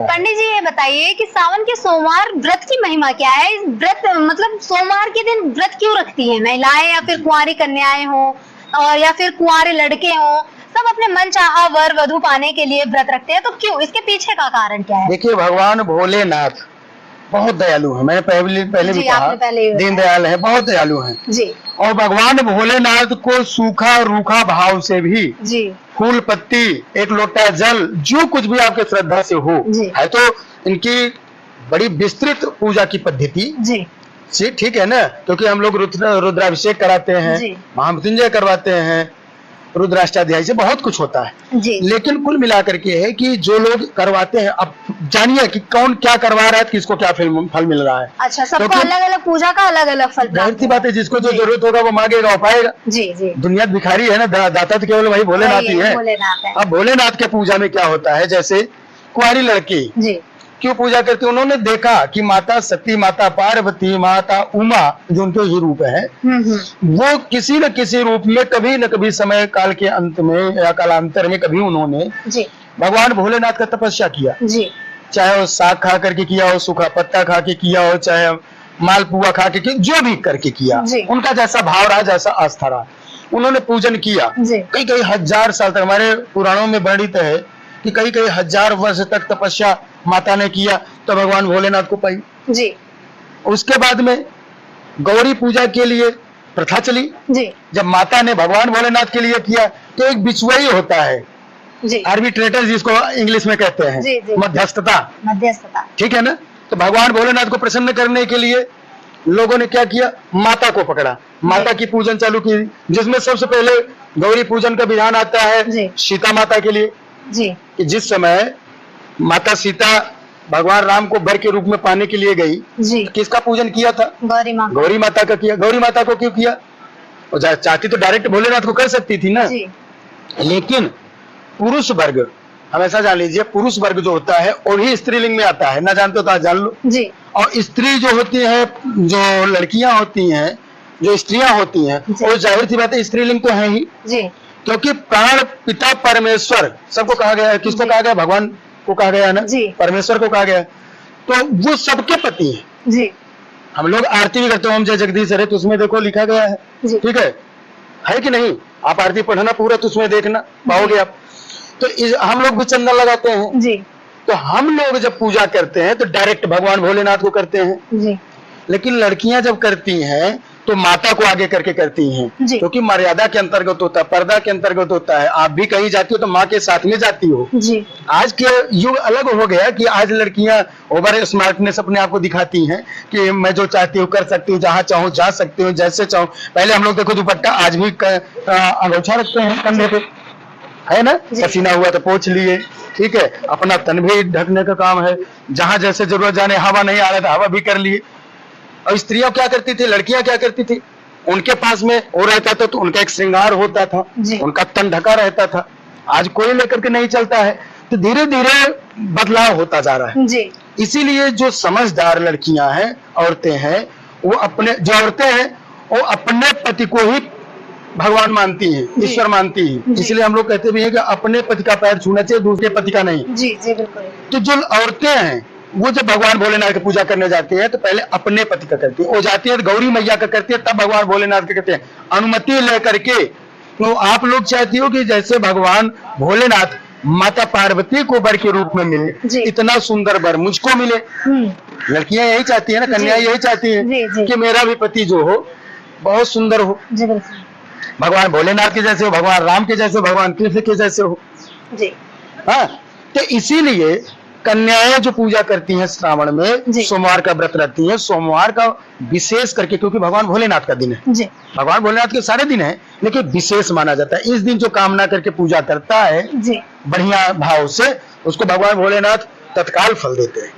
पंडित जी ये बताइए कि सावन के सोमवार व्रत की महिमा क्या है? इस व्रत मतलब सोमवार के दिन व्रत क्यों रखती हैं महिलाएं या फिर कुंवारी कन्याएं हो और या फिर कुंवारे लड़के हो, सब अपने मन चाहा वर वधु पाने के लिए व्रत रखते हैं, तो क्यों? इसके पीछे का कारण क्या है? देखिए, भगवान भोलेनाथ बहुत दयालु है। मैंने पहले भी कहा, दीनदयाल है, बहुत दयालु है जी। और भगवान भोलेनाथ को सूखा रूखा भाव से भी जी, फूल पत्ती, एक लोटा जल, जो कुछ भी आपके श्रद्धा से हो है, तो इनकी बड़ी विस्तृत पूजा की पद्धति जी, ठीक है ना। क्योंकि हम लोग रुद्राभिषेक कराते हैं, महामृत्युंजय करवाते हैं, रुद्राष्टाध्याय से बहुत कुछ होता है जी। लेकिन कुल मिलाकर के है कि जो लोग करवाते हैं, अब जानिए कि कौन क्या करवा रहा है, किसको क्या फल मिल रहा है। अच्छा, सबको अलग अलग पूजा का अलग अलग फल। जाहिर सी बात है, जिसको जो जरूरत होगा वो मांगेगा, वो पाएगा। जी जी। दुनिया भिखारी है ना, दाता तो केवल वही भोलेनाथ ही है। अब भोलेनाथ के पूजा में क्या होता है, जैसे कुंवारी लड़की जी क्यों पूजा करती है? उन्होंने देखा कि माता सती, माता पार्वती, माता उमा, जो उनके ही रूप है, वो किसी न किसी रूप में कभी न कभी समय काल के अंत में या कालांतर में कभी उन्होंने जी भगवान भोलेनाथ का तपस्या किया जी। चाहे वो साग खा करके किया हो, सूखा पत्ता खा के किया हो, चाहे मालपुआ खा के, जो भी करके किया, उनका जैसा भाव रहा, जैसा आस्था रहा, उन्होंने पूजन किया। कई कई हजार साल तक, हमारे पुराणों में वर्णित है कि कई कई हजार वर्ष तक तपस्या माता ने किया, तो भगवान भोलेनाथ को पाई जी। उसके बाद में गौरी पूजा के लिए प्रथा चली जी। जब माता ने भगवान भोलेनाथ के लिए किया, तो एक बिचवई होता है जी, आर्बिट्रेटर जिसको इंग्लिश में कहते हैं जी, जी। मध्यस्थता, ठीक है ना। तो भगवान भोलेनाथ को प्रसन्न करने के लिए लोगों ने क्या किया, माता को पकड़ा, माता की पूजन चालू की, जिसमें सबसे पहले गौरी पूजन का विधान आता है सीता माता के लिए जी। कि जिस समय माता सीता भगवान राम को वर के रूप में पाने के लिए गई जी, किसका पूजन किया था? गौरी माता का किया। गौरी माता को क्यों किया? और चाहती तो डायरेक्ट भोलेनाथ को कर सकती थी ना जी। लेकिन पुरुष वर्ग, हमेशा जान लीजिए, पुरुष वर्ग जो होता है और ही स्त्रीलिंग में आता है, ना जानते हो तो आज जान लो जी। और स्त्री जो होती है, जो लड़कियां होती हैं, जो स्त्रियां होती हैं, वो जाहिर सी बात है स्त्रीलिंग तो है ही जी। क्योंकि प्राण पिता परमेश्वर सबको कहा गया है। किसको कहा गया? भगवान को कहा गया ना जी, परमेश्वर को कहा गया। तो वो सबके पति है जी। हम लोग आरती भी करते हैं, ओम जय जगदीश हरे, तो उसमें देखो लिखा गया है, ठीक है कि नहीं? आप आरती पढ़ना पूरा, तो उसमें देखना पाओगे आप। तो हम लोग भी चंदन लगाते हैं जी। तो हम लोग जब पूजा करते हैं तो डायरेक्ट भगवान भोलेनाथ को करते हैं जी। लेकिन लड़कियां जब करती हैं तो माता को आगे करके करती हैं, क्योंकि मर्यादा के अंतर्गत होता है, पर्दा के अंतर्गत होता है। आप भी कहीं जाती हो तो माँ के साथ में जाती हो जी। आज के युग अलग हो गया कि आज लड़कियां ओवर स्मार्टनेस अपने आप को दिखाती हैं कि मैं जो चाहती हूँ कर सकती हूँ, जहाँ चाहूँ जा सकती हूँ, जैसे चाहूँ। पहले हम लोग देखो दुपट्टा, आज भी अंगोछा रखते हैं कंधे पे, है ना, पसीना हुआ तो पोंछ लिए, ठीक है, अपना तन भी ढकने का काम है, जहाँ जैसे जरूरत जाने, हवा नहीं आ रहा था हवा भी कर लिए। और स्त्रियां क्या करती थी, लड़कियां क्या करती थी, उनके पास में वो रहता था तो उनका एक श्रृंगार होता था, उनका तन ढका रहता था। आज कोई लेकर के नहीं चलता है, तो धीरे धीरे बदलाव होता जा रहा है जी। इसीलिए जो समझदार लड़कियां हैं, औरतें हैं, वो अपने, जो औरतें हैं वो अपने पति को ही भगवान मानती है, ईश्वर मानती है। इसलिए हम लोग कहते भी हैं कि अपने पति का पैर छूना चाहिए, दूसरे पति का नहीं जी जी बिल्कुल। तो जो औरतें हैं वो जब भगवान भोलेनाथ की पूजा करने जाती है तो पहले अपने पति का करती है, वो जाती है तो गौरी मैया का करती है, तब भगवान भोलेनाथ का करते हैं, अनुमति लेकर के। तो आप लोग चाहती हो कि जैसे भगवान भोलेनाथ माता पार्वती को वर के रूप में मिले, इतना सुंदर वर मुझको मिले। लड़कियां यही चाहती है ना, कन्या यही चाहती है कि मेरा भी पति जो हो बहुत सुंदर हो, भगवान भोलेनाथ के जैसे हो, भगवान राम के जैसे हो, भगवान कृष्ण के जैसे हो जी। हाँ, तो इसीलिए कन्याएं जो पूजा करती हैं श्रावण में, सोमवार का व्रत रखती हैं, सोमवार का विशेष करके, क्योंकि भगवान भोलेनाथ का दिन है जी। भगवान भोलेनाथ के सारे दिन है, लेकिन विशेष माना जाता है। इस दिन जो कामना करके पूजा करता है जी बढ़िया भाव से, उसको भगवान भोलेनाथ तत्काल फल देते हैं।